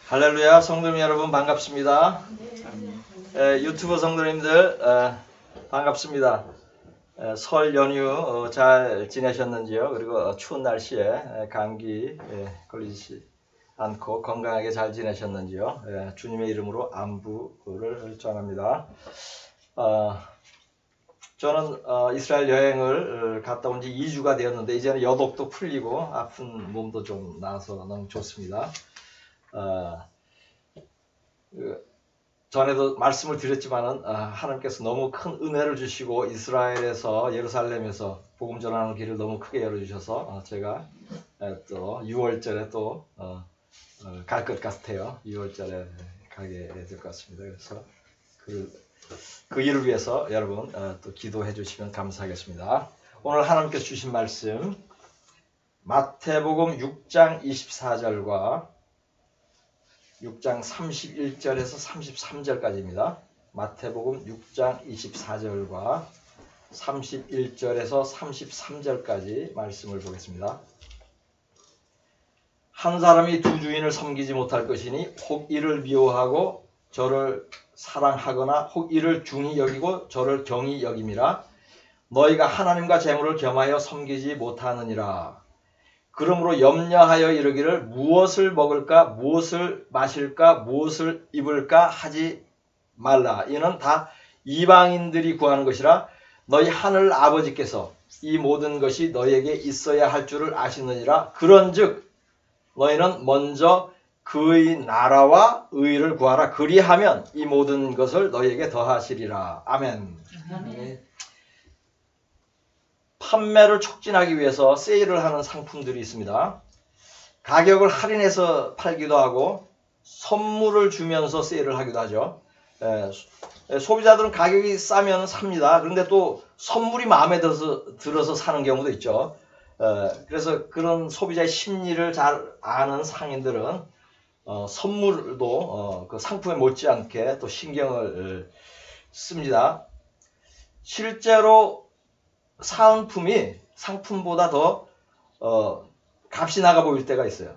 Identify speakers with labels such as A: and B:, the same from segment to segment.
A: 할렐루야, 성도님 여러분 반갑습니다. 유튜브 성도님들 반갑습니다. 설 연휴 잘 지내셨는지요? 그리고 추운 날씨에 감기 걸리지 않고 건강하게 잘 지내셨는지요? 주님의 이름으로 안부를 전합니다. 저는 이스라엘 여행을 갔다 온 지 2주가 되었는데 이제는 여독도 풀리고 아픈 몸도 좀 나아서 너무 좋습니다. 전에도 말씀을 드렸지만은 하나님께서 너무 큰 은혜를 주시고 이스라엘에서 예루살렘에서 복음 전하는 길을 너무 크게 열어주셔서 제가 또 6월절에 또 갈 것 같아요. 6월절에 가게 될 것 같습니다. 그래서 그 일을 위해서 여러분 또 기도해 주시면 감사하겠습니다. 오늘 하나님께서 주신 말씀 마태복음 6장 24절과 6장 31절에서 33절까지입니다. 마태복음 6장 24절과 31절에서 33절까지 말씀을 보겠습니다. 한 사람이 두 주인을 섬기지 못할 것이니 혹 이를 미워하고 저를 사랑하거나 혹 이를 중히 여기고 저를 경히 여김이라. 너희가 하나님과 재물을 겸하여 섬기지 못하느니라. 그러므로 염려하여 이르기를 무엇을 먹을까 무엇을 마실까 무엇을 입을까 하지 말라. 이는 다 이방인들이 구하는 것이라. 너희 하늘 아버지께서 이 모든 것이 너희에게 있어야 할 줄을 아시느니라. 그런즉 너희는 먼저 그의 나라와 의를 구하라. 그리하면 이 모든 것을 너희에게 더하시리라. 아멘. 판매를 촉진하기 위해서 세일을 하는 상품들이 있습니다. 가격을 할인해서 팔기도 하고 선물을 주면서 세일을 하기도 하죠. 소비자들은 가격이 싸면 삽니다. 그런데 또 선물이 마음에 들어서 사는 경우도 있죠. 그래서 그런 소비자의 심리를 잘 아는 상인들은 선물도 그 상품에 못지않게 또 신경을 씁니다. 실제로 사은품이 상품보다 더 값이 나가 보일 때가 있어요.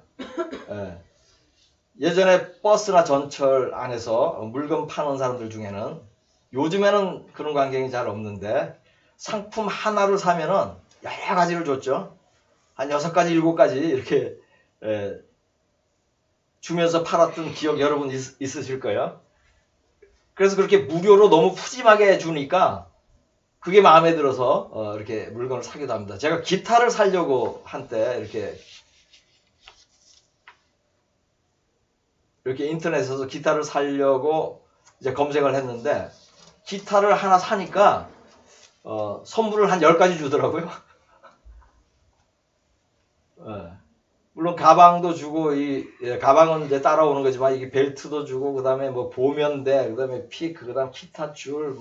A: 예전에 버스나 전철 안에서 물건 파는 사람들 중에는 요즘에는 그런 광경이 잘 없는데 상품 하나를 사면은 여러 가지를 줬죠. 한 6가지, 7가지 이렇게 주면서 팔았던 기억 여러분 있으실 거예요. 그래서 그렇게 무료로 너무 푸짐하게 주니까 그게 마음에 들어서 이렇게 물건을 사기도 합니다. 제가 기타를 사려고 한때 이렇게 인터넷에서 기타를 사려고 이제 검색을 했는데 기타를 하나 사니까 선물을 한 10가지 주더라고요. 물론 가방도 주고 가방은 이제 따라오는 거지만 이게 벨트도 주고 그다음에 뭐 보면대, 그다음에 피크, 그다음 기타 줄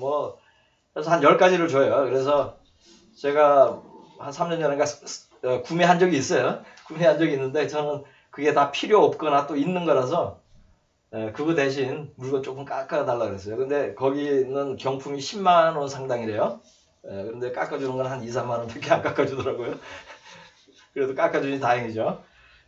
A: 그래서 한 10가지를 줘요. 그래서 제가 한 3년 전인가 구매한 적이 있어요. 구매한 적이 있는데 저는 그게 다 필요 없거나 또 있는 거라서 그거 대신 물건 조금 깎아달라 그랬어요. 근데 거기는 경품이 10만 원 상당이래요. 그런데 깎아주는 건 한 2, 3만 원밖에 안 깎아주더라고요. 그래도 깎아주니 다행이죠.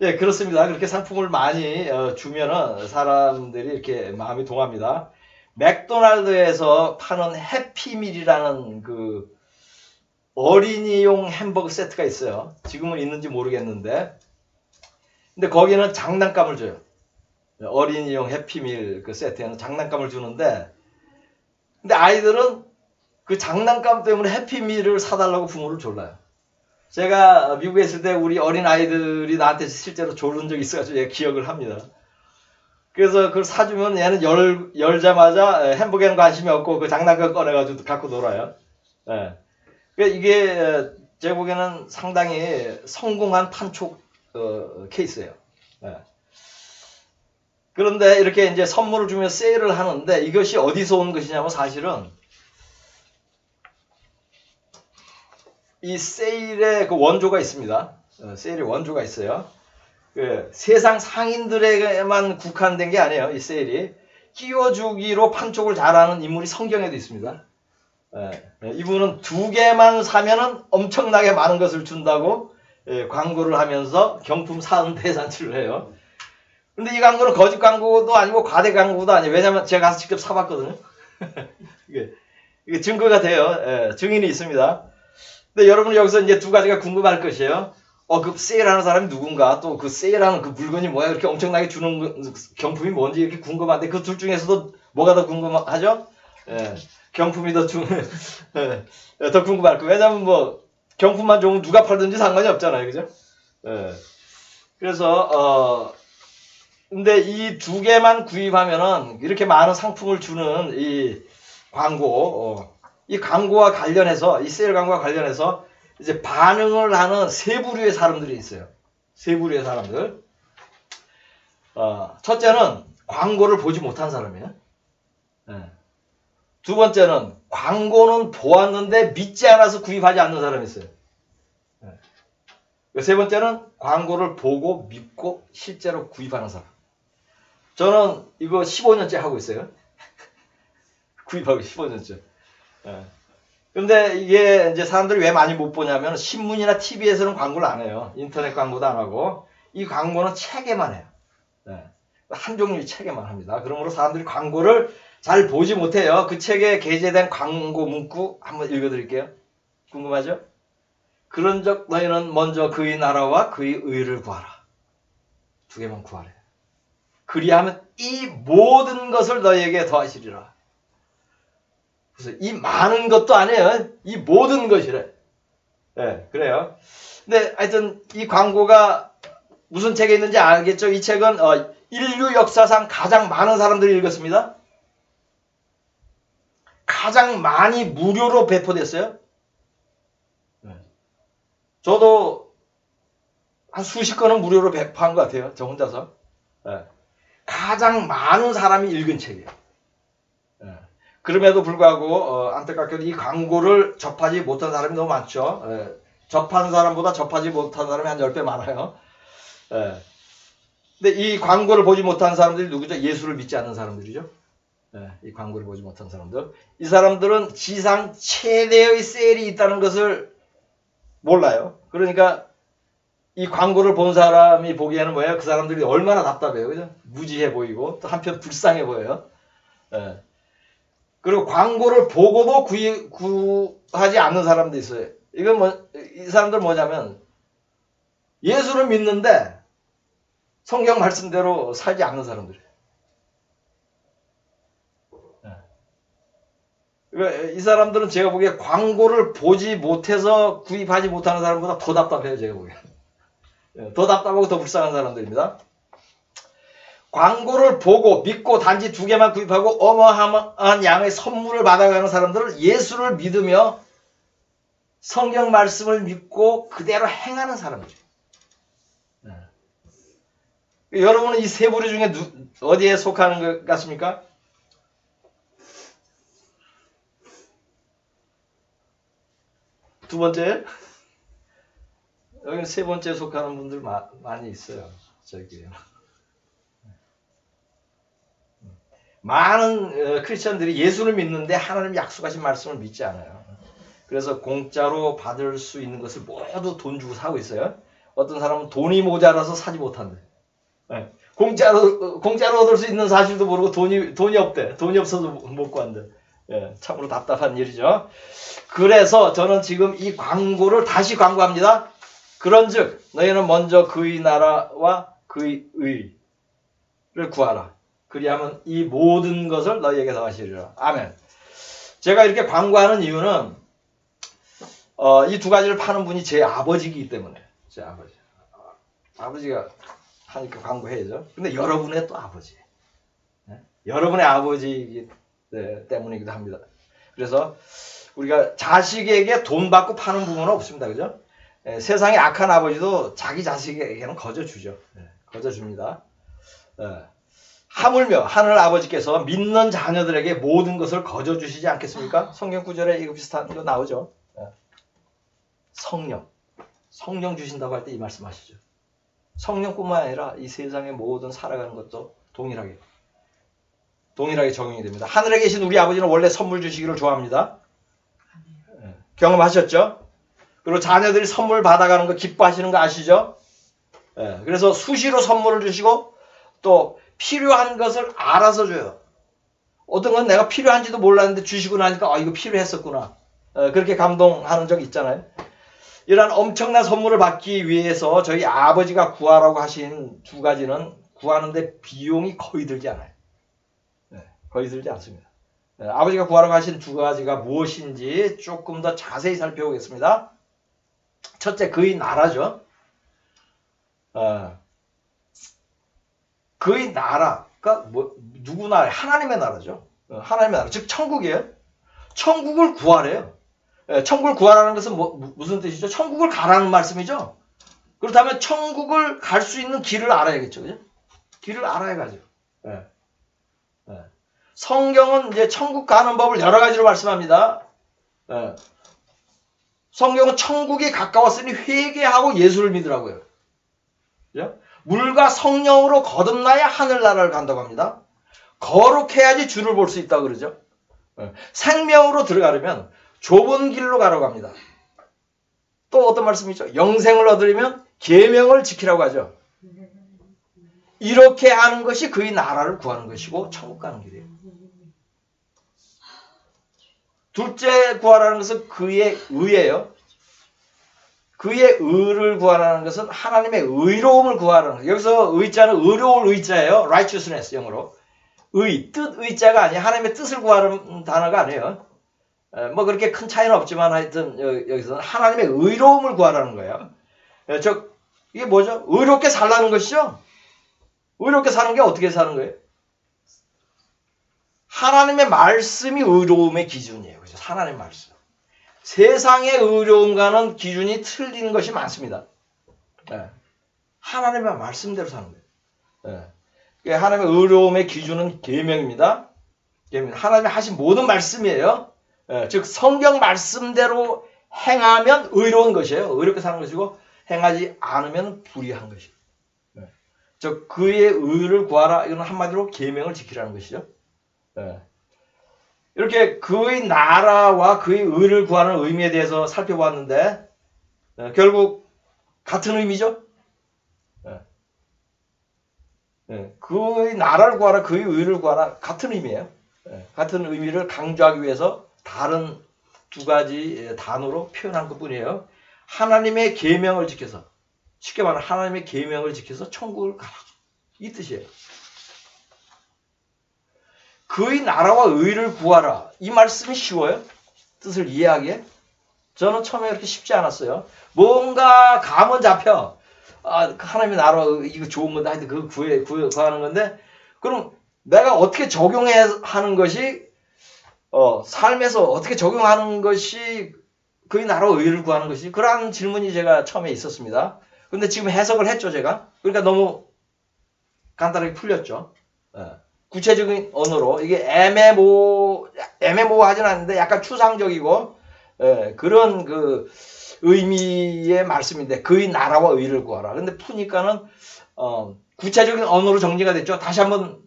A: 예, 그렇습니다. 그렇게 상품을 많이 주면은 사람들이 이렇게 마음이 동합니다. 맥도날드에서 파는 해피밀이라는 그 어린이용 햄버거 세트가 있어요. 지금은 있는지 모르겠는데, 근데 거기는 장난감을 줘요. 어린이용 해피밀 그 세트에는 장난감을 주는데, 근데 아이들은 그 장난감 때문에 해피밀을 사달라고 부모를 졸라요. 제가 미국에 있을 때 우리 어린 아이들이 나한테 실제로 졸른 적이 있어가지고 제가 기억을 합니다. 그래서 그걸 사주면 얘는 열자마자 햄버거에는 관심이 없고 그 장난감 꺼내가지고 갖고 놀아요. 그러니까 이게 제 보기에는 상당히 성공한 판촉 케이스예요. 그런데 이렇게 이제 선물을 주면 세일을 하는데 이것이 어디서 온 것이냐면 사실은 이 세일의 그 원조가 있습니다. 세일의 원조가 있어요. 세상 상인들에게만 국한된 게 아니에요. 이 세일이 끼워주기로 판촉을 잘하는 인물이 성경에도 있습니다. 이분은 2개만 사면은 엄청나게 많은 것을 준다고 광고를 하면서 경품 사은 대잔치를 해요. 근데 이 광고는 거짓 광고도 아니고 과대 광고도 아니에요. 왜냐면 제가 가서 직접 사봤거든요. 이게 증거가 돼요. 예, 증인이 있습니다. 근데 여러분 여기서 이제 두 가지가 궁금할 것이에요. 그 세일하는 사람이 누군가, 또 그 세일하는 그 물건이 뭐야, 이렇게 엄청나게 주는 경품이 뭔지 이렇게 궁금한데, 그 둘 중에서도 뭐가 더 궁금하죠? 예, 경품이 더 궁금할 거예요. 왜냐면 뭐, 경품만 좋으면 누가 팔든지 상관이 없잖아요. 그죠? 예. 그래서, 근데 이 두 개만 구입하면은 이렇게 많은 상품을 주는 이 광고, 이 광고와 관련해서, 이 세일 광고와 관련해서 이제 반응을 하는 세 부류의 사람들이 있어요. 세 부류의 사람들. 첫째는 광고를 보지 못한 사람이에요. 두 번째는 광고는 보았는데 믿지 않아서 구입하지 않는 사람이 있어요. 세 번째는 광고를 보고 믿고 실제로 구입하는 사람. 저는 이거 15년째 하고 있어요. 구입하고 15년째. 근데 이게 이제 사람들이 왜 많이 못 보냐면 신문이나 TV에서는 광고를 안 해요. 인터넷 광고도 안 하고 이 광고는 책에만 해요. 한 종류의 책에만 합니다. 그러므로 사람들이 광고를 잘 보지 못해요. 그 책에 게재된 광고 문구 한번 읽어드릴게요. 궁금하죠? 그런즉 너희는 먼저 그의 나라와 그의 의를 구하라. 두 개만 구하래. 그리하면 이 모든 것을 너희에게 더하시리라. 그래서 이 많은 것도 아니에요. 이 모든 것이래. 네, 그래요. 근데 하여튼 이 광고가 무슨 책에 있는지 알겠죠? 이 책은 인류 역사상 가장 많은 사람들이 읽었습니다. 가장 많이 무료로 배포됐어요. 저도 한 수십 건은 무료로 배포한 것 같아요. 저 혼자서. 가장 많은 사람이 읽은 책이에요. 그럼에도 불구하고 안타깝게도 이 광고를 접하지 못한 사람이 너무 많죠. 접한 사람보다 접하지 못한 사람이 한 10배 많아요. 근데 이 광고를 보지 못한 사람들이 누구죠? 예수를 믿지 않는 사람들이죠. 이 광고를 보지 못한 사람들. 이 사람들은 지상 최대의 세일이 있다는 것을 몰라요. 그러니까 이 광고를 본 사람이 보기에는 뭐예요? 그 사람들이 얼마나 답답해요. 그죠? 무지해 보이고 또 한편 불쌍해 보여요. 그리고 광고를 보고도 구하지 않는 사람도 있어요. 이건 이 사람들 뭐냐면 예수를 믿는데 성경 말씀대로 살지 않는 사람들이에요. 이 사람들은 제가 보기에 광고를 보지 못해서 구입하지 못하는 사람보다 더 답답해요. 제가 보기에. 더 답답하고 더 불쌍한 사람들입니다. 광고를 보고 믿고 단지 두 개만 구입하고 어마어마한 양의 선물을 받아가는 사람들은 예수를 믿으며 성경 말씀을 믿고 그대로 행하는 사람이죠. 여러분은 이 세 부류 중에 어디에 속하는 것 같습니까? 두 번째? 여기는 세 번째에 속하는 분들 많이 있어요. 저기. 많은 크리스천들이 예수를 믿는데 하나님 약속하신 말씀을 믿지 않아요. 그래서 공짜로 받을 수 있는 것을 모두 돈 주고 사고 있어요. 어떤 사람은 돈이 모자라서 사지 못한대. 공짜로 얻을 수 있는 사실도 모르고 돈이 없대. 돈이 없어서 못 구한대. 참으로 답답한 일이죠. 그래서 저는 지금 이 광고를 다시 광고합니다. 그런즉 너희는 먼저 그의 나라와 그의 의를 구하라. 그리하면 이 모든 것을 너희에게 더하시리라. 아멘. 제가 이렇게 광고하는 이유는 이 두 가지를 파는 분이 제 아버지이기 때문에. 제 아버지. 아버지가 하니까 광고해야죠. 근데 여러분의 또 아버지. 여러분의 아버지이기 때문이기도 합니다. 그래서 우리가 자식에게 돈 받고 파는 부분은 없습니다. 그죠? 세상의 악한 아버지도 자기 자식에게는 거저주죠. 거저줍니다. 하물며 하늘 아버지께서 믿는 자녀들에게 모든 것을 거저주시지 않겠습니까? 성경 구절에 이거 비슷한 거 나오죠. 성령 주신다고 할 때 이 말씀하시죠. 성령뿐만 아니라 이 세상의 모든 살아가는 것도 동일하게 적용이 됩니다. 하늘에 계신 우리 아버지는 원래 선물 주시기를 좋아합니다. 경험하셨죠? 그리고 자녀들이 선물 받아가는 거 기뻐하시는 거 아시죠? 그래서 수시로 선물을 주시고 또 필요한 것을 알아서 줘요. 어떤 건 내가 필요한지도 몰랐는데 주시고 나니까 이거 필요했었구나. 그렇게 감동하는 적 있잖아요. 이런 엄청난 선물을 받기 위해서 저희 아버지가 구하라고 하신 두 가지는 구하는데 비용이 거의 들지 않아요. 거의 들지 않습니다. 아버지가 구하라고 하신 두 가지가 무엇인지 조금 더 자세히 살펴보겠습니다. 첫째, 그의 나라죠. 그의 나라가 누구 나라? 하나님의 나라죠. 하나님의 나라, 즉 천국이에요. 천국을 구하래요. 천국을 구하라는 것은 무슨 뜻이죠? 천국을 가라는 말씀이죠. 그렇다면 천국을 갈 수 있는 길을 알아야겠죠. 그죠? 길을 알아야 가죠. 성경은 이제 천국 가는 법을 여러 가지로 말씀합니다. 성경은 천국이 가까웠으니 회개하고 예수를 믿으라고요. 그죠? 물과 성령으로 거듭나야 하늘나라를 간다고 합니다. 거룩해야지 주를 볼 수 있다고 그러죠. 생명으로 들어가려면 좁은 길로 가라고 합니다. 또 어떤 말씀이죠? 영생을 얻으려면 계명을 지키라고 하죠. 이렇게 하는 것이 그의 나라를 구하는 것이고 천국 가는 길이에요. 둘째 구하라는 것은 그의 의예요. 그의 의를 구하라는 것은 하나님의 의로움을 구하라는 거예요. 여기서 의자는 의로울 의자예요. righteousness 영어로. 뜻 의자가 아니에요. 하나님의 뜻을 구하는 단어가 아니에요. 뭐 그렇게 큰 차이는 없지만 하여튼 여기서는 하나님의 의로움을 구하라는 거예요. 즉 이게 뭐죠? 의롭게 살라는 것이죠. 의롭게 사는 게 어떻게 사는 거예요? 하나님의 말씀이 의로움의 기준이에요. 그죠? 하나님의 말씀. 세상의 의로움과는 기준이 틀린 것이 많습니다. 하나님의 말씀대로 사는 거예요. 하나님의 의로움의 기준은 계명입니다. 하나님이 하신 모든 말씀이에요. 즉 성경 말씀대로 행하면 의로운 것이에요. 의롭게 사는 것이고 행하지 않으면 불의한 것이에요. 즉 그의 의를 구하라. 이건 한마디로 계명을 지키라는 것이죠. 이렇게 그의 나라와 그의 의를 구하는 의미에 대해서 살펴보았는데 결국 같은 의미죠. 그의 나라를 구하라, 그의 의를 구하라 같은 의미예요. 같은 의미를 강조하기 위해서 다른 두 가지 단어로 표현한 것뿐이에요. 하나님의 계명을 지켜서, 쉽게 말하면 하나님의 계명을 지켜서 천국을 가라, 이 뜻이에요. 그의 나라와 의를 구하라, 이 말씀이 쉬워요? 뜻을 이해하기에? 저는 처음에 그렇게 쉽지 않았어요. 뭔가 감은 잡혀. 하나님의 나라와 이거 좋은 건데 하여튼 그거 구하는 건데, 그럼 내가 어떻게 적용하는 것이 삶에서 어떻게 적용하는 것이 그의 나라와 의를 구하는 것이, 그러한 질문이 제가 처음에 있었습니다. 근데 지금 해석을 했죠, 제가. 그러니까 너무 간단하게 풀렸죠. 구체적인 언어로 이게 애매모호하진 않는데 약간 추상적이고 그런 그 의미의 말씀인데, 그의 나라와 의를 구하라. 근데 푸니까는 구체적인 언어로 정리가 됐죠. 다시 한번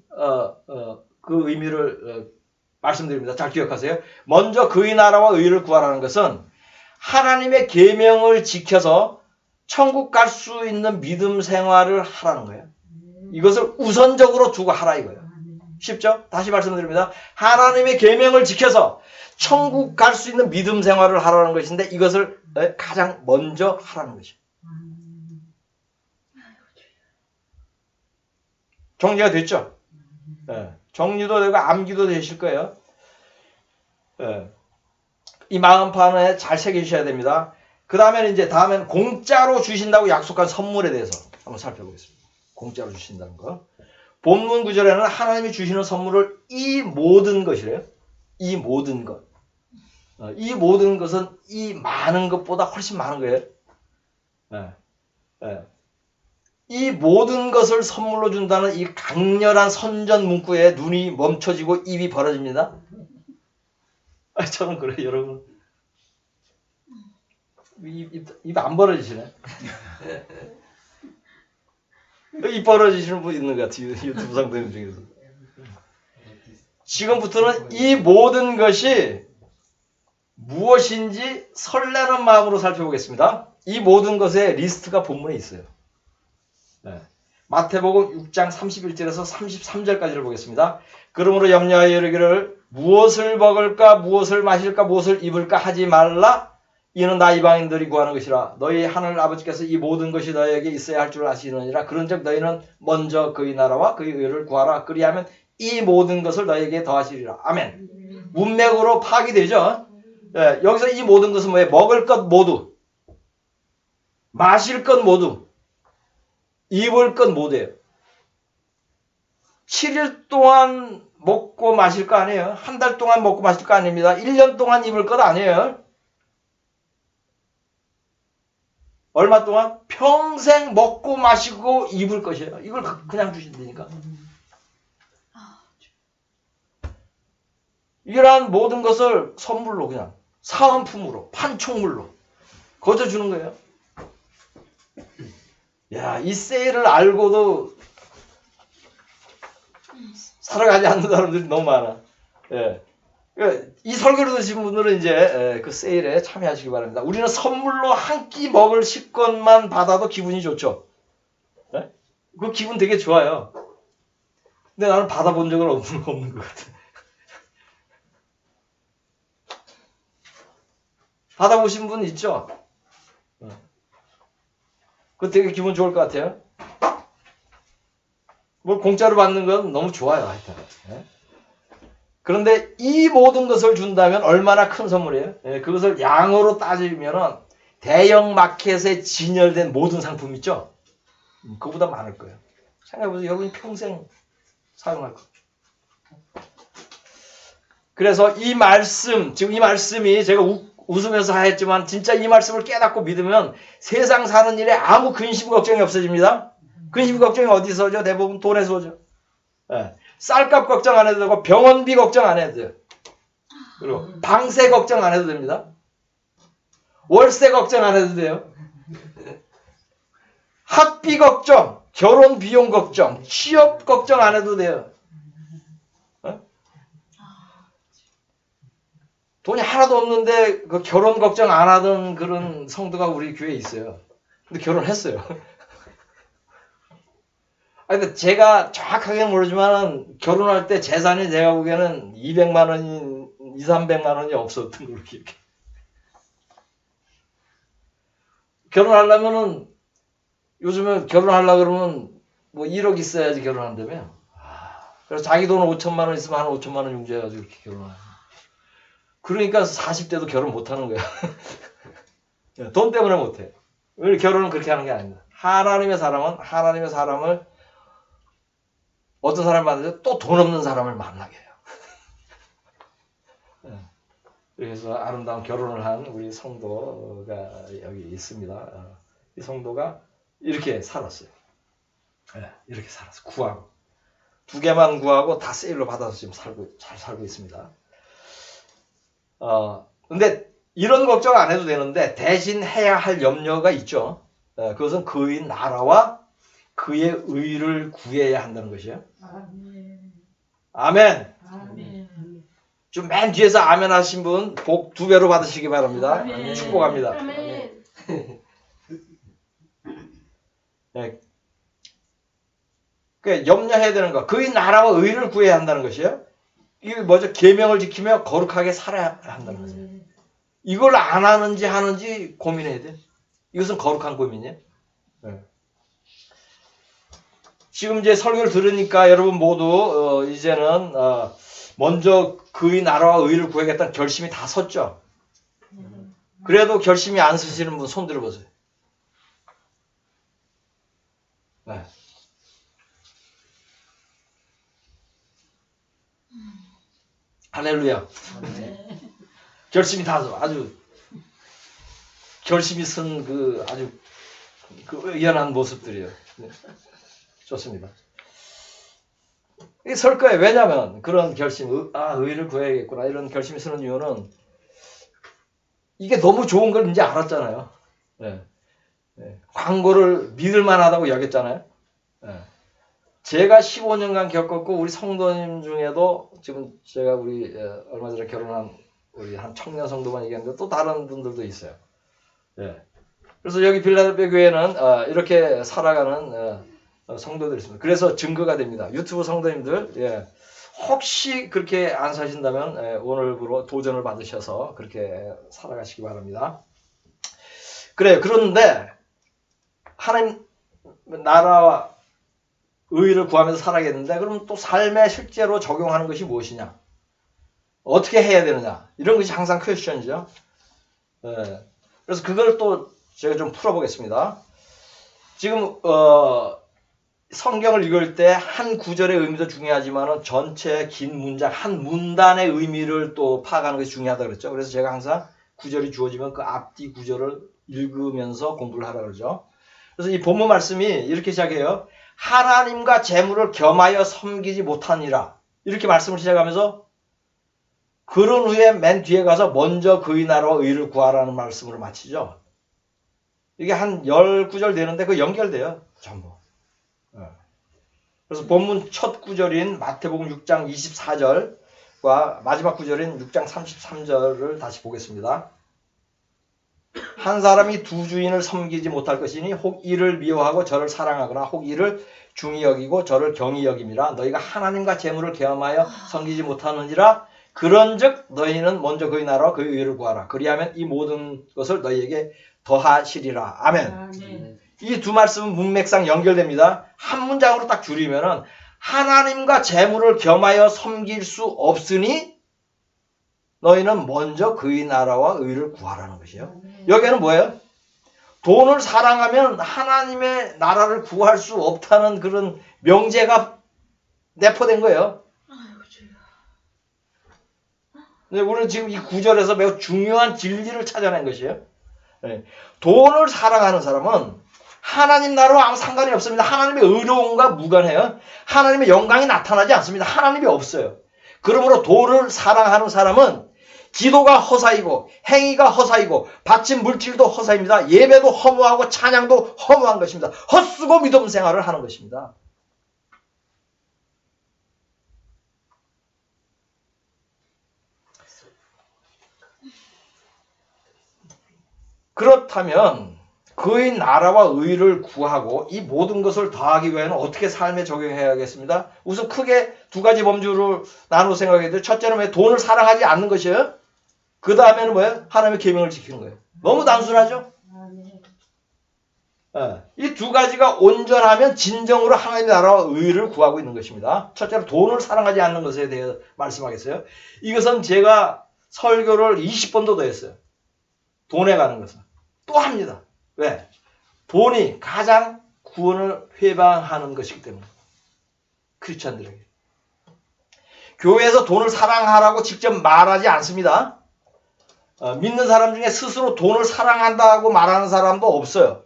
A: 그 의미를 말씀드립니다. 잘 기억하세요. 먼저 그의 나라와 의를 구하라는 것은 하나님의 계명을 지켜서 천국 갈 수 있는 믿음 생활을 하라는 거예요. 이것을 우선적으로 두고 하라 이거예요. 쉽죠? 다시 말씀드립니다. 하나님의 계명을 지켜서 천국 갈 수 있는 믿음 생활을 하라는 것인데, 이것을 가장 먼저 하라는 것이죠. 정리가 됐죠? 정리도 되고 암기도 되실 거예요. 이 마음판에 잘 새겨주셔야 됩니다. 그 다음엔 공짜로 주신다고 약속한 선물에 대해서 한번 살펴보겠습니다. 공짜로 주신다는 거. 본문 구절에는 하나님이 주시는 선물을 이 모든 것이래요. 이 모든 것. 이 모든 것은 이 많은 것보다 훨씬 많은 거예요. 이 모든 것을 선물로 준다는 이 강렬한 선전 문구에 눈이 멈춰지고 입이 벌어집니다. 저는 그래요, 여러분. 입 안 벌어지시네. 입 벌어지시는 분 있는 것 같아요, 유튜브 상대님 중에서. 지금부터는 이 모든 것이 무엇인지 설레는 마음으로 살펴보겠습니다. 이 모든 것의 리스트가 본문에 있어요. 마태복음 6장 31절에서 33절까지를 보겠습니다. 그러므로 염려하여 이르기를 무엇을 먹을까 무엇을 마실까 무엇을 입을까 하지 말라. 이는 나 이방인들이 구하는 것이라. 너희 하늘 아버지께서 이 모든 것이 너희에게 있어야 할 줄 아시느니라. 그런즉 너희는 먼저 그의 나라와 그의 의를 구하라. 그리하면 이 모든 것을 너희에게 더하시리라. 아멘. 문맥으로 파악이되죠. 예, 여기서 이 모든 것은 뭐예요? 먹을 것 모두, 마실 것 모두, 입을 것 모두예요. 7일 동안 먹고 마실 거 아니에요. 한 달 동안 먹고 마실 거 아닙니다. 1년 동안 입을 것 아니에요. 얼마 동안? 평생 먹고 마시고 입을 것이에요. 이걸 그냥 주신다니까. 이러한 모든 것을 선물로 그냥 사은품으로 판촉물로 거저 주는 거예요. 야, 이 세일을 알고도 살아가지 않는 사람들이 너무 많아. 예. 이 설교를 들으신 분들은 이제 그 세일에 참여하시기 바랍니다. 우리는 선물로 한 끼 먹을 식권만 받아도 기분이 좋죠. 예? 그 기분 되게 좋아요. 근데 나는 받아본 적은 없는 것 같아. 받아보신 분 있죠? 그거 되게 기분 좋을 것 같아요. 뭘 공짜로 받는 건 너무 좋아요. 하여튼. 예? 그런데 이 모든 것을 준다면 얼마나 큰 선물이에요? 예, 그것을 양으로 따지면 대형 마켓에 진열된 모든 상품 있죠? 그거보다 많을 거예요. 생각해보세요. 여러분이 평생 사용할 거. 그래서 이 말씀, 지금 이 말씀이 제가 웃으면서 하였지만 진짜 이 말씀을 깨닫고 믿으면 세상 사는 일에 아무 근심 걱정이 없어집니다. 근심 걱정이 어디서 오죠? 대부분 돈에서 오죠. 예. 쌀값 걱정 안 해도 되고 병원비 걱정 안 해도 돼요. 그리고 방세 걱정 안 해도 됩니다. 월세 걱정 안 해도 돼요. 학비 걱정, 결혼 비용 걱정, 취업 걱정 안 해도 돼요. 어? 돈이 하나도 없는데 그 결혼 걱정 안 하던 그런 성도가 우리 교회에 있어요. 근데 결혼했어요. 근데 제가 정확하게는 모르지만 결혼할 때 재산이 제가 보기에는 200만 원이 2, 300만 원이 없었던 걸로 기억해. 결혼하려면은 요즘에 결혼하려고 그러면 뭐 1억 있어야지 결혼한다며. 그래서 자기 돈 5천만 원 있으면 한 5천만 원 융자해가지고 이렇게 결혼하는. 그러니까 40대도 결혼 못하는 거야. 돈 때문에 못해. 왜 결혼은 그렇게 하는 게 아닙니다. 하나님의 사람은 하나님의 사람을 어떤 사람을 만나죠? 또 돈 없는 사람을 만나게 해요. 그래서 아름다운 결혼을 한 우리 성도가 여기 있습니다. 이 성도가 이렇게 살았어요. 이렇게 살았어요. 구하고. 2개만 구하고 다 세일로 받아서 지금 잘 살고 있습니다. 근데 이런 걱정 안 해도 되는데 대신 해야 할 염려가 있죠. 그것은 그의 나라와 그의 의를 구해야 한다는 것이에요. 아멘. 아멘. 좀 맨 뒤에서 아멘 하신 분 복 2배로 받으시기 바랍니다. 아멘. 축복합니다. 아멘. 네. 그 염려해야 되는 거. 그의 나라와 의를 구해야 한다는 것이에요. 이게 뭐죠? 계명을 지키며 거룩하게 살아야 한다는 거죠. 이걸 안 하는지 고민해야 돼. 이것은 거룩한 고민이에요. 네. 지금 이제 설교를 들으니까 여러분 모두 이제는 먼저 그의 나라와 의를 구하겠다는 결심이 다 섰죠. 그래도 결심이 안 서시는 분 손 들어보세요. 네. 할렐루야. 결심이 다 서. 아주 결심이 선 그 아주 그 의연한 모습들이에요. 네. 좋습니다. 이게 설 거예요. 왜냐하면 그런 결심, 의를 구해야겠구나 이런 결심이 서는 이유는 이게 너무 좋은 걸 이제 알았잖아요. 네. 네. 광고를 믿을만하다고 여겼잖아요. 네. 제가 15년간 겪었고 우리 성도님 중에도 지금 제가 우리 얼마 전에 결혼한 우리 한 청년 성도만 얘기했는데 또 다른 분들도 있어요. 네. 그래서 여기 빌라델피아 교회는 이렇게 살아가는 성도들이 있습니다. 그래서 증거가 됩니다. 유튜브 성도님들, 예. 혹시 그렇게 안 사신다면 오늘부로 도전을 받으셔서 그렇게 살아가시기 바랍니다. 그래요. 그런데 하나님 나라와 의를 구하면서 살아야겠는데 그럼 또 삶에 실제로 적용하는 것이 무엇이냐? 어떻게 해야 되느냐? 이런 것이 항상 퀘스천이죠. 그래서 그걸 또 제가 좀 풀어보겠습니다. 지금 성경을 읽을 때 한 구절의 의미도 중요하지만 전체 긴 문장, 한 문단의 의미를 또 파악하는 것이 중요하다고 그랬죠. 그래서 제가 항상 구절이 주어지면 그 앞뒤 구절을 읽으면서 공부를 하라고 그러죠. 그래서 이 본문 말씀이 이렇게 시작해요. 하나님과 재물을 겸하여 섬기지 못하니라. 이렇게 말씀을 시작하면서 그런 후에 맨 뒤에 가서 먼저 그의 나라와 의를 구하라는 말씀으로 마치죠. 이게 한 10구절 되는데 그 연결돼요. 전부. 그래서 본문 첫 구절인 마태복음 6장 24절과 마지막 구절인 6장 33절을 다시 보겠습니다. 한 사람이 두 주인을 섬기지 못할 것이니 혹 이를 미워하고 저를 사랑하거나 혹 이를 중히 여기고 저를 경히 여김이라. 너희가 하나님과 재물을 겸하여 섬기지 못하느니라. 그런즉 너희는 먼저 그의 나라와 그의 의를 구하라. 그리하면 이 모든 것을 너희에게 더하시리라. 아멘.
B: 아멘.
A: 이 두 말씀은 문맥상 연결됩니다. 한 문장으로 딱 줄이면은 하나님과 재물을 겸하여 섬길 수 없으니 너희는 먼저 그의 나라와 의를 구하라는 것이에요. 여기는 뭐예요? 돈을 사랑하면 하나님의 나라를 구할 수 없다는 그런 명제가 내포된 거예요. 근데 우리는 지금 이 구절에서 매우 중요한 진리를 찾아낸 것이에요. 돈을 사랑하는 사람은 하나님 나라와 아무 상관이 없습니다. 하나님의 의로움과 무관해요. 하나님의 영광이 나타나지 않습니다. 하나님이 없어요. 그러므로 돈을 사랑하는 사람은 기도가 허사이고 행위가 허사이고 바친 물질도 허사입니다. 예배도 허무하고 찬양도 허무한 것입니다. 헛쓰고 믿음 생활을 하는 것입니다. 그렇다면 그의 나라와 의를 구하고 이 모든 것을 더하기 위해서는 어떻게 삶에 적용해야겠습니다? 우선 크게 두 가지 범주를 나누어 생각해야 돼요. 첫째는 왜 돈을 사랑하지 않는 것이에요? 그 다음에는 뭐예요? 하나님의 계명을 지키는 거예요. 너무 단순하죠? 이 두 가지가 온전하면 진정으로 하나님의 나라와 의를 구하고 있는 것입니다. 첫째로 돈을 사랑하지 않는 것에 대해 말씀하겠어요. 이것은 제가 설교를 20번도 더 했어요. 돈에 가는 것은. 또 합니다. 왜? 돈이 가장 구원을 회방하는 것이기 때문에. 크리스찬들에게. 교회에서 돈을 사랑하라고 직접 말하지 않습니다. 믿는 사람 중에 스스로 돈을 사랑한다고 말하는 사람도 없어요.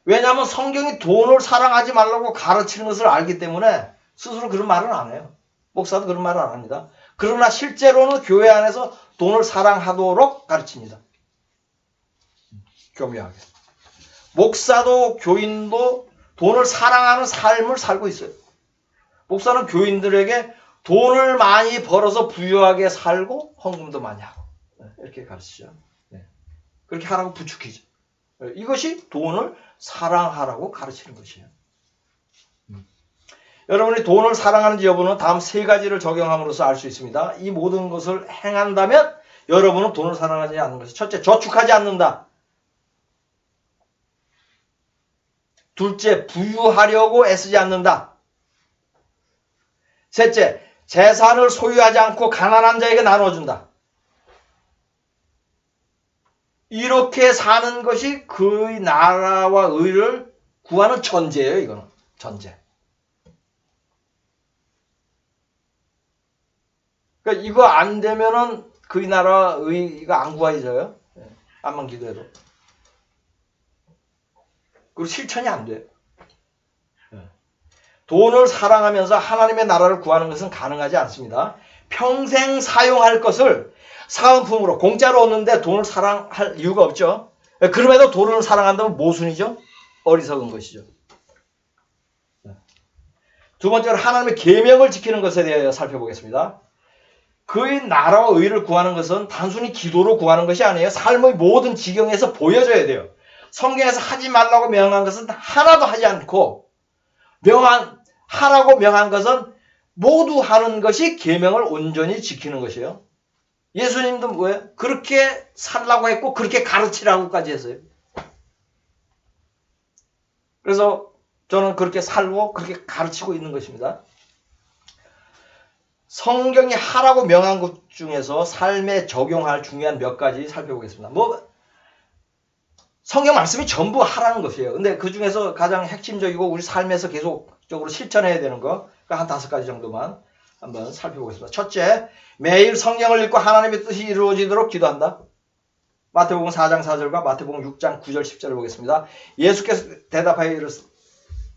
A: 왜냐하면 성경이 돈을 사랑하지 말라고 가르치는 것을 알기 때문에 스스로 그런 말은 안 해요. 목사도 그런 말은 안 합니다. 그러나 실제로는 교회 안에서 돈을 사랑하도록 가르칩니다. 교묘하게. 목사도 교인도 돈을 사랑하는 삶을 살고 있어요. 목사는 교인들에게 돈을 많이 벌어서 부유하게 살고 헌금도 많이 하고 이렇게 가르치죠. 그렇게 하라고 부추기죠. 이것이 돈을 사랑하라고 가르치는 것이에요. 여러분이 돈을 사랑하는지 여부는 다음 세 가지를 적용함으로써 알 수 있습니다. 이 모든 것을 행한다면 여러분은 돈을 사랑하지 않는 것이 첫째, 저축하지 않는다. 둘째, 부유하려고 애쓰지 않는다. 셋째, 재산을 소유하지 않고 가난한 자에게 나눠준다. 이렇게 사는 것이 그의 나라와 의를 구하는 전제예요. 이거는 전제. 그러니까 이거 안 되면은 그의 나라와 의가 안 구하져요. 암만 기도해도. 그리고 실천이 안 돼요. 돈을 사랑하면서 하나님의 나라를 구하는 것은 가능하지 않습니다. 평생 사용할 것을 사은품으로 공짜로 얻는데 돈을 사랑할 이유가 없죠. 그럼에도 돈을 사랑한다면 모순이죠. 어리석은 것이죠. 두 번째로 하나님의 계명을 지키는 것에 대해 살펴보겠습니다. 그의 나라와 의를 구하는 것은 단순히 기도로 구하는 것이 아니에요. 삶의 모든 지경에서 보여져야 돼요. 성경에서 하지 말라고 명한 것은 하나도 하지 않고 하라고 명한 것은 모두 하는 것이 계명을 온전히 지키는 것이에요. 예수님도 뭐예요? 그렇게 살라고 했고 그렇게 가르치라고까지 했어요. 그래서 저는 그렇게 살고 그렇게 가르치고 있는 것입니다. 성경이 하라고 명한 것 중에서 삶에 적용할 중요한 몇 가지 살펴보겠습니다. 성경 말씀이 전부 하라는 것이에요. 근데 그 중에서 가장 핵심적이고 우리 삶에서 계속적으로 실천해야 되는 거, 한 5가지 정도만 한번 살펴보겠습니다. 첫째, 매일 성경을 읽고 하나님의 뜻이 이루어지도록 기도한다. 마태복음 4장 4절과 마태복음 6장 9절 10절을 보겠습니다. 예수께서 대답하여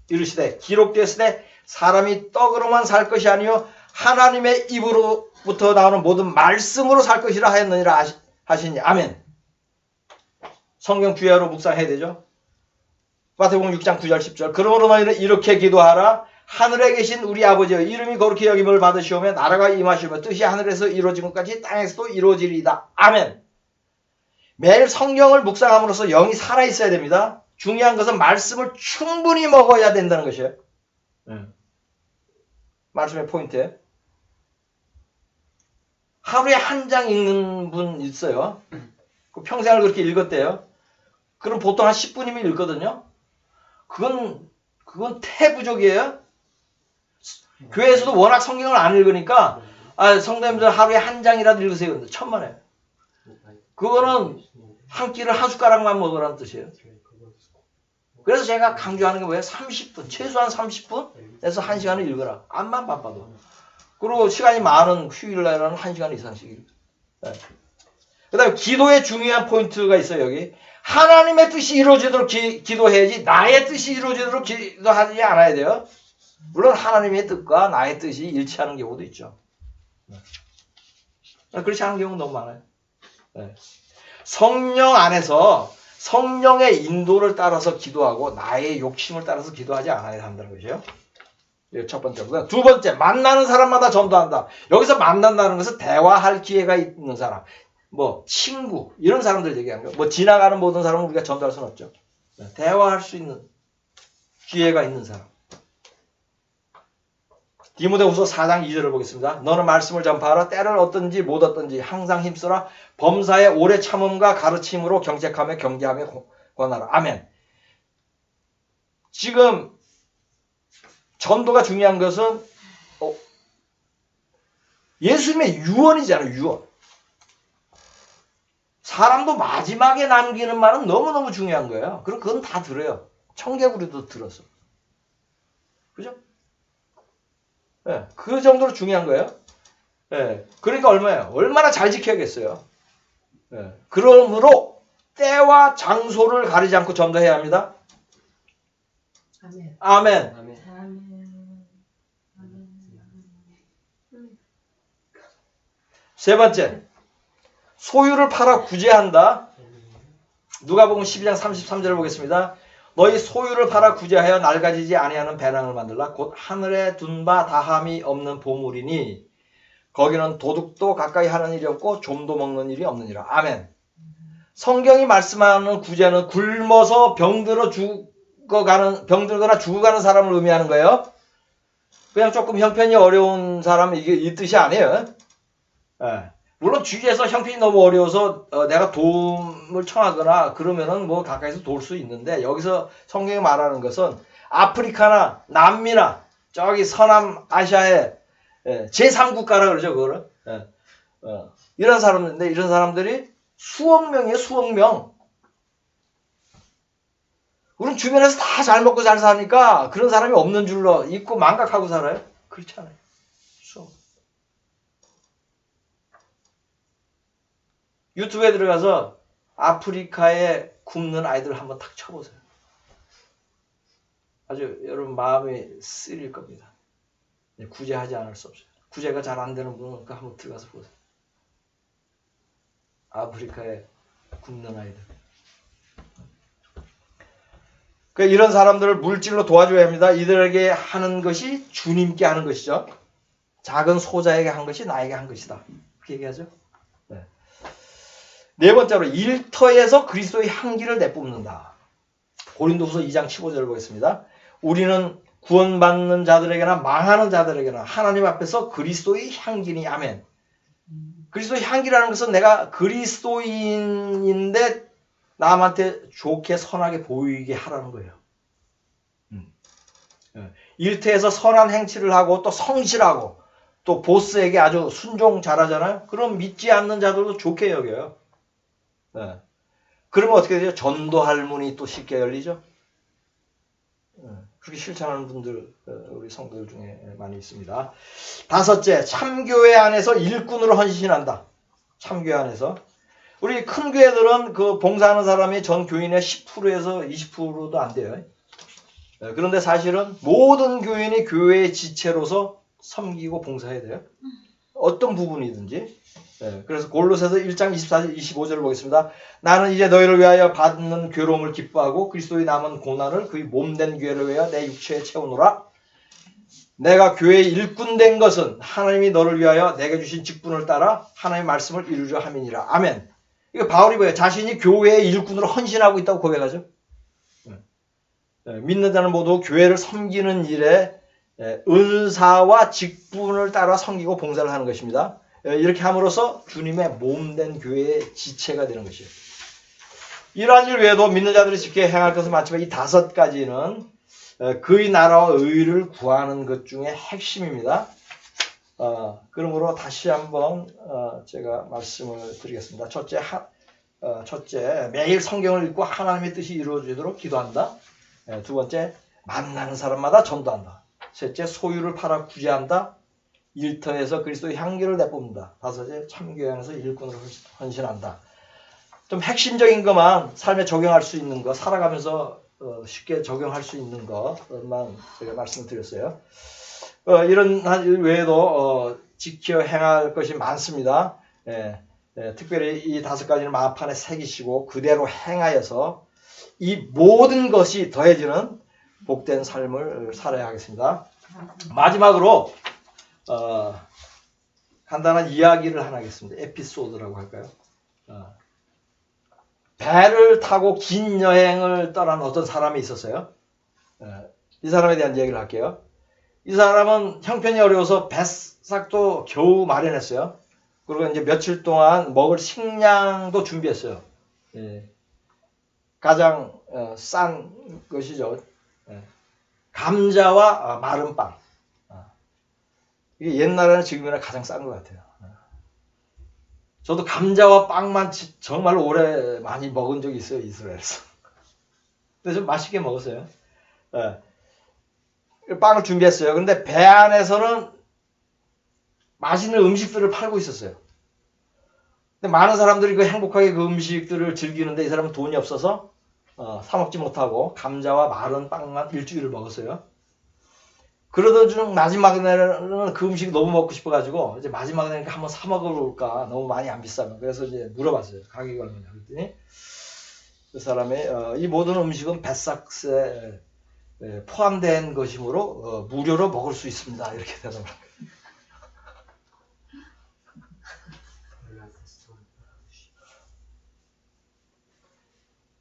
A: 이르시되 기록되었으되 사람이 떡으로만 살 것이 아니요 하나님의 입으로부터 나오는 모든 말씀으로 살 것이라 하였느니라 하시니 아멘. 성경 주야로 묵상해야 되죠. 마태복음 6장 9절 10절 그러므로 너희는 이렇게 기도하라. 하늘에 계신 우리 아버지여 이름이 거룩히 여김을 받으시오며 나라가 임하시오며 뜻이 하늘에서 이루어진 것까지 땅에서도 이루어지리이다. 아멘. 매일 성경을 묵상함으로써 영이 살아있어야 됩니다. 중요한 것은 말씀을 충분히 먹어야 된다는 것이에요. 말씀의 포인트예요. 하루에 한 장 읽는 분 있어요. 평생을 그렇게 읽었대요. 그럼 보통 한 10분이면 읽거든요. 그건 태부족이에요. 교회에서도 워낙 성경을 안 읽으니까 성도님들 하루에 한 장이라도 읽으세요. 천만에. 그거는 한 끼를 한 숟가락만 먹으라는 뜻이에요. 그래서 제가 강조하는 게 뭐예요? 30분, 최소한 30분에서 1시간을 읽어라. 암만 바빠도. 그리고 시간이 많은 휴일날에는 1시간 이상씩 읽어요. 네. 그 다음에 기도의 중요한 포인트가 있어요. 여기 하나님의 뜻이 이루어지도록 기도해야지 나의 뜻이 이루어지도록 기도하지 않아야 돼요. 물론 하나님의 뜻과 나의 뜻이 일치하는 경우도 있죠. 그렇지 않은 경우는 너무 많아요. 네. 성령 안에서 성령의 인도를 따라서 기도하고 나의 욕심을 따라서 기도하지 않아야 한다는 것이에요. 이게 첫 번째고요. 두 번째, 만나는 사람마다 전도한다. 여기서 만난다는 것은 대화할 기회가 있는 사람, 친구 이런 사람들 얘기하는 거예요. 지나가는 모든 사람은 우리가 전도할 수는 없죠. 대화할 수 있는 기회가 있는 사람. 디모데후서 4장 2절을 보겠습니다. 너는 말씀을 전파하라. 때를 얻든지 못 얻든지 항상 힘쓰라. 범사에 오래 참음과 가르침으로 경책하며 경계하며 권하라. 아멘. 지금 전도가 중요한 것은 예수님의 유언이잖아요. 유언. 사람도 마지막에 남기는 말은 너무너무 중요한 거예요. 그럼 그건 다 들어요. 청개구리도 들었어. 그죠? 네, 그 정도로 중요한 거예요. 네, 그러니까 얼마나 잘 지켜야겠어요. 네, 그러므로 때와 장소를 가리지 않고 전도해야 합니다. 아멘. 아멘. 세 번째, 소유를 팔아 구제한다. 누가복음 12장 33절을 보겠습니다. 너희 소유를 팔아 구제하여 낡아지지 아니하는 배낭을 만들라. 곧 하늘에 둔 바 다함이 없는 보물이니 거기는 도둑도 가까이 하는 일이 없고 좀도 먹는 일이 없느니라. 아멘. 성경이 말씀하는 구제는 굶어서 병들거나 죽어가는 사람을 의미하는 거예요. 그냥 조금 형편이 어려운 사람은 이게 이 뜻이 아니에요. 네. 물론 주위에서 형편이 너무 어려워서 내가 도움을 청하거나 그러면은 가까이서 도울 수 있는데 여기서 성경이 말하는 것은 아프리카나 남미나 저기 서남 아시아의 제3국가라 그러죠. 그거를. 이런 사람인데 이런 사람들이 수억 명이에요. 수억 명. 우린 주변에서 다 잘 먹고 잘 사니까 그런 사람이 없는 줄로 잊고 망각하고 살아요. 그렇지 않아요. 유튜브에 들어가서 아프리카에 굶는 아이들 한번 탁 쳐보세요. 아주 여러분 마음이 쓰릴 겁니다. 구제하지 않을 수 없어요. 구제가 잘 안 되는 분은 한번 들어가서 보세요. 아프리카에 굶는 아이들. 이런 사람들을 물질로 도와줘야 합니다. 이들에게 하는 것이 주님께 하는 것이죠. 작은 소자에게 한 것이 나에게 한 것이다. 그렇게 얘기하죠. 네 번째로 일터에서 그리스도의 향기를 내뿜는다. 고린도후서 2장 15절을 보겠습니다. 우리는 구원받는 자들에게나 망하는 자들에게나 하나님 앞에서 그리스도의 향기니. 아멘. 그리스도의 향기라는 것은 내가 그리스도인인데 남한테 좋게 선하게 보이게 하라는 거예요. 일터에서 선한 행치를 하고 또 성실하고 또 보스에게 아주 순종 잘하잖아요. 그럼 믿지 않는 자들도 좋게 여겨요. 그러면 어떻게 되죠? 전도할 문이 또 쉽게 열리죠. 그렇게 실천하는 분들 우리 성도들 중에 많이 있습니다. 다섯째, 참교회 안에서 일꾼으로 헌신한다. 참교회 안에서. 우리 큰 교회들은 그 봉사하는 사람이 전 교인의 10%에서 20%도 안 돼요. 그런데 사실은 모든 교인이 교회의 지체로서 섬기고 봉사해야 돼요. 어떤 부분이든지. 그래서 골로새서 1장 24절 25절을 보겠습니다. 나는 이제 너희를 위하여 받는 괴로움을 기뻐하고 그리스도의 남은 고난을 그의 몸된 교회를 위하여 내 육체에 채우노라. 내가 교회의 일꾼 된 것은 하나님이 너를 위하여 내게 주신 직분을 따라 하나님의 말씀을 이루려 함이니라. 아멘. 이거 바울이 뭐예요? 자신이 교회의 일꾼으로 헌신하고 있다고 고백하죠. 믿는 자는 모두 교회를 섬기는 일에 은사와 직분을 따라 섬기고 봉사를 하는 것입니다. 이렇게 함으로써 주님의 몸된 교회의 지체가 되는 것이에요. 이러한 일 외에도 믿는 자들이 지켜 행할 것은 많지만 이 5가지는 그의 나라와 의를 구하는 것 중에 핵심입니다. 그러므로 다시 한번 제가 말씀을 드리겠습니다. 첫째, 매일 성경을 읽고 하나님의 뜻이 이루어지도록 기도한다. 두 번째, 만나는 사람마다 전도한다. 셋째, 소유를 팔아 구제한다. 일터에서 그리스도의 향기를 내뿜는다. 다섯째, 참교회 안에서 일꾼으로 헌신한다. 좀 핵심적인 것만 삶에 적용할 수 있는 것, 살아가면서 쉽게 적용할 수 있는 것만 제가 말씀을 드렸어요. 이런 외에도 지켜 행할 것이 많습니다. 특별히 이 5가지는 마음판에 새기시고 그대로 행하여서 이 모든 것이 더해지는 복된 삶을 살아야 하겠습니다. 마지막으로 간단한 이야기를 하나 하겠습니다. 에피소드라고 할까요? 배를 타고 긴 여행을 떠난 어떤 사람이 있었어요. 이 사람에 대한 이야기를 할게요. 이 사람은 형편이 어려워서 뱃삭도 겨우 마련했어요. 그리고 이제 며칠 동안 먹을 식량도 준비했어요. 가장 싼 것이죠. 감자와 마른 빵. 이게 옛날에는 지금이나 가장 싼 것 같아요. 저도 감자와 빵만 정말 오래 많이 먹은 적이 있어요, 이스라엘에서. 근데 좀 맛있게 먹었어요. 빵을 준비했어요. 근데 배 안에서는 맛있는 음식들을 팔고 있었어요. 근데 많은 사람들이 행복하게 그 음식들을 즐기는데 이 사람은 돈이 없어서 사 먹지 못하고 감자와 마른 빵만 일주일을 먹었어요. 그러던 중 마지막에는 그 음식이 너무 먹고 싶어가지고 이제 마지막에 한번 사 먹어볼까, 너무 많이 안 비싸면. 그래서 이제 물어봤어요. 가격이 얼마냐 그랬더니 그 사람이 이 모든 음식은 뱃삭스에 포함된 것이므로 무료로 먹을 수 있습니다. 이렇게 대답을 합니다.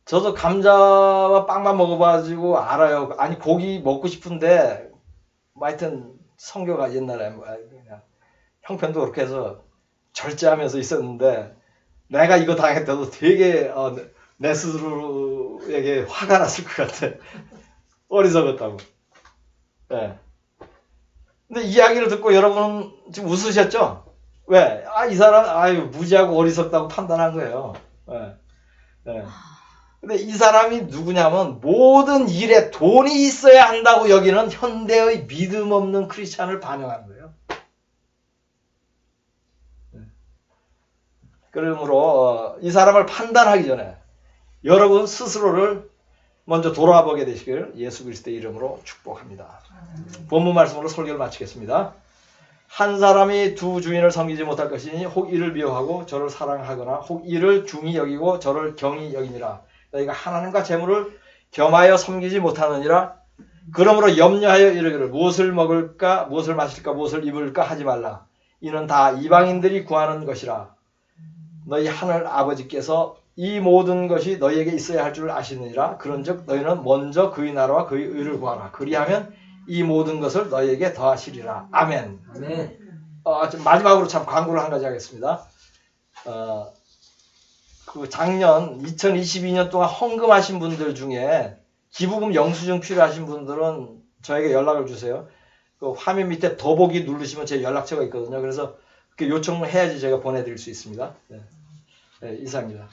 A: 저도 감자와 빵만 먹어가지고 알아요. 아니 고기 먹고 싶은데 하여튼 성교가 옛날에 형편도 그렇게 해서 절제하면서 있었는데 내가 이거 당했다도 되게 내 스스로에게 화가 났을 것 같아. 어리석었다고. 네. 근데 이야기를 듣고 여러분 지금 웃으셨죠? 왜? 이 사람 무지하고 어리석다고 판단한 거예요. 네. 네. 근데 이 사람이 누구냐면 모든 일에 돈이 있어야 한다고 여기는 현대의 믿음 없는 크리스찬을 반영하는 거예요. 그러므로 이 사람을 판단하기 전에 여러분 스스로를 먼저 돌아보게 되시기를 예수 그리스도의 이름으로 축복합니다. 본문 말씀으로 설교를 마치겠습니다. 한 사람이 두 주인을 섬기지 못할 것이니 혹 이를 미워하고 저를 사랑하거나 혹 이를 중히 여기고 저를 경히 여기니라. 너희가 하나님과 재물을 겸하여 섬기지 못하느니라. 그러므로 염려하여 이르기를 무엇을 먹을까 무엇을 마실까 무엇을 입을까 하지 말라. 이는 다 이방인들이 구하는 것이라. 너희 하늘 아버지께서 이 모든 것이 너희에게 있어야 할 줄 아시느니라. 그런즉 너희는 먼저 그의 나라와 그의 의를 구하라. 그리하면 이 모든 것을 너희에게 더하시리라. 아멘.
B: 아멘.
A: 좀 마지막으로 참 광고를 한 가지 하겠습니다. 그 작년 2022년 동안 헌금하신 분들 중에 기부금 영수증 필요하신 분들은 저에게 연락을 주세요. 그 화면 밑에 더보기 누르시면 제 연락처가 있거든요. 그래서 그 요청을 해야지 제가 보내드릴 수 있습니다. 네, 이상입니다.